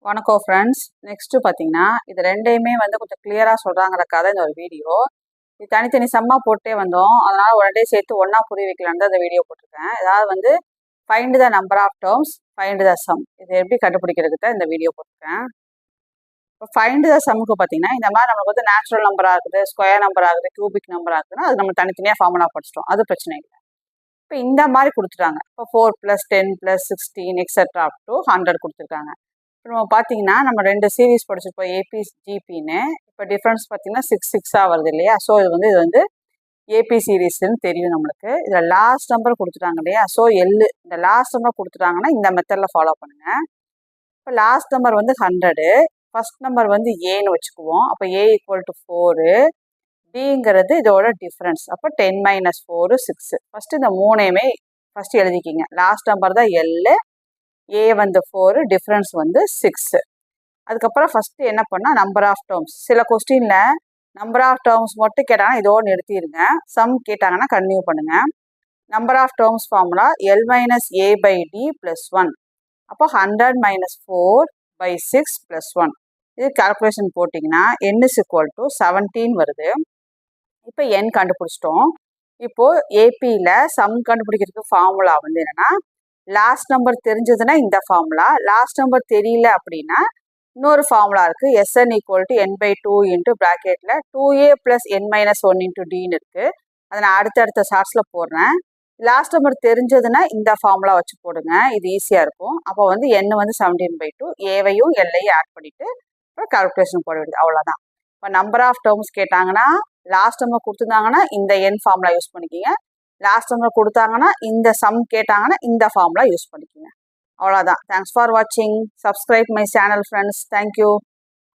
வணக்கம் friends. Next பார்த்தீங்கன்னா, இது ரெண்டையுமே கொஞ்சம் கிளியராக சொல்கிறாங்கிறக்காக தான் இந்த ஒரு வீடியோ. இது தனித்தனி சம்மா போட்டே வந்தோம். அதனால் உடனே சேர்த்து ஒன்றா புரிய வைக்கலான்னு தான் இந்த வீடியோ போட்டிருக்கேன். ஏதாவது find the number of terms, find the sum. இது எப்படி கண்டுபிடிக்கிறதுக்கு தான் இந்த வீடியோ போட்டிருக்கேன். இப்போ ஃபைண்ட் த சம்முக்கு பார்த்தீங்கன்னா, இந்த மாதிரி நம்மளுக்கு நேச்சுரல் நம்பராக இருக்குது, ஸ்கொயர் நம்பர் ஆகுது, கியூபிக் நம்பர் ஆகுதுன்னா அது நம்ம தனித்தனியாக ஃபார்முலா படிச்சிட்டோம். அது பிரச்சனை இல்லை. இப்போ இந்த மாதிரி கொடுத்துட்டாங்க. இப்போ 4 + 10 + 16 எக்ஸெட்ரா அப் டு 100 கொடுத்துருக்காங்க. இப்போ நம்ம பார்த்தீங்கன்னா, நம்ம 2 சீரீஸ் படிச்சிருப்போம், ஏபி ஜிபின்னு. இப்போ டிஃப்ரென்ஸ் பார்த்தீங்கன்னா 6 6ஆக வருது இல்லையா? ஸோ இது ஏபி சீரீஸ்ன்னு தெரியும் நம்மளுக்கு. இதில் லாஸ்ட் நம்பர் கொடுத்துட்டாங்க இல்லையா? ஸோ இந்த லாஸ்ட் நம்பர் கொடுத்துட்டாங்கன்னா இந்த மெத்தடில் ஃபாலோ பண்ணுங்கள். இப்போ லாஸ்ட் நம்பர் 100, ஃபர்ஸ்ட் நம்பர் ஏன்னு வச்சுக்குவோம். அப்போ ஏ = 4, டிங்கிறது இதோட டிஃப்ரென்ஸ். அப்போ 10 - 4 6. ஃபஸ்ட்டு இந்த மூணையுமே ஃபஸ்ட்டு எழுதிக்கிங்க. லாஸ்ட் நம்பர் தான் எல், ஏ 4, டிஃப்ரென்ஸ் 6. அதுக்கப்புறம் ஃபஸ்ட்டு என்ன பண்ணால் நம்பர் ஆஃப் டேர்ம்ஸ். சில கொஸ்டினில் நம்பர் ஆஃப் டேர்ம்ஸ் மட்டும் கேட்டாங்கன்னா இதோடு நிறுத்திடுங்க. சம் கேட்டாங்கன்னா கன்டினியூ பண்ணுங்கள். Number of terms formula L - a/d + 1. அப்போ 100 - 4/6 + 1. இது கால்குலேஷன் போட்டிங்கன்னா n = 17 வருது. இப்போ n கண்டுபிடிச்சிட்டோம். இப்போது ஏபியில் சம் கண்டுபிடிக்கிறதுக்கு ஃபார்முலா என்னென்னா, லாஸ்ட் நம்பர் தெரிஞ்சதுன்னா இந்த ஃபார்முலா, லாஸ்ட் நம்பர் தெரியல அப்படின்னா இன்னொரு ஃபார்முலா இருக்குது. Sn = n/2 இன்ட்டு ப்ராக்கெட்டில் 2a + n - 1 இன்ட்டு டின்னு இருக்குது. அதை நான் அடுத்தடுத்த ஷார்ட்ஸில் போடுறேன். லாஸ்ட் நம்பர் தெரிஞ்சதுன்னா இந்த ஃபார்முலா வச்சு போடுங்க, இது ஈஸியாக இருக்கும். அப்போ n 17/2, ஏவையும் எல்லையும் ஆட் பண்ணிவிட்டு அப்புறம் கால்குலேஷன் போட வேண்டியது, அவ்வளோதான். இப்போ நம்பர் ஆஃப் டேர்ம்ஸ் கேட்டாங்கன்னா, லாஸ்ட் நம்பர் கொடுத்துருந்தாங்கன்னா இந்த n ஃபார்முலா யூஸ் பண்ணிக்கிங்க. லாஸ்ட் நம்பர் கொடுத்தாங்கன்னா இந்த சம் கேட்டாங்கன்னா இந்த ஃபார்முலா யூஸ் பண்ணிக்கோங்க. அவ்வளோதான். தேங்க்ஸ் ஃபார் வாட்சிங். Subscribe my channel friends. Thank you.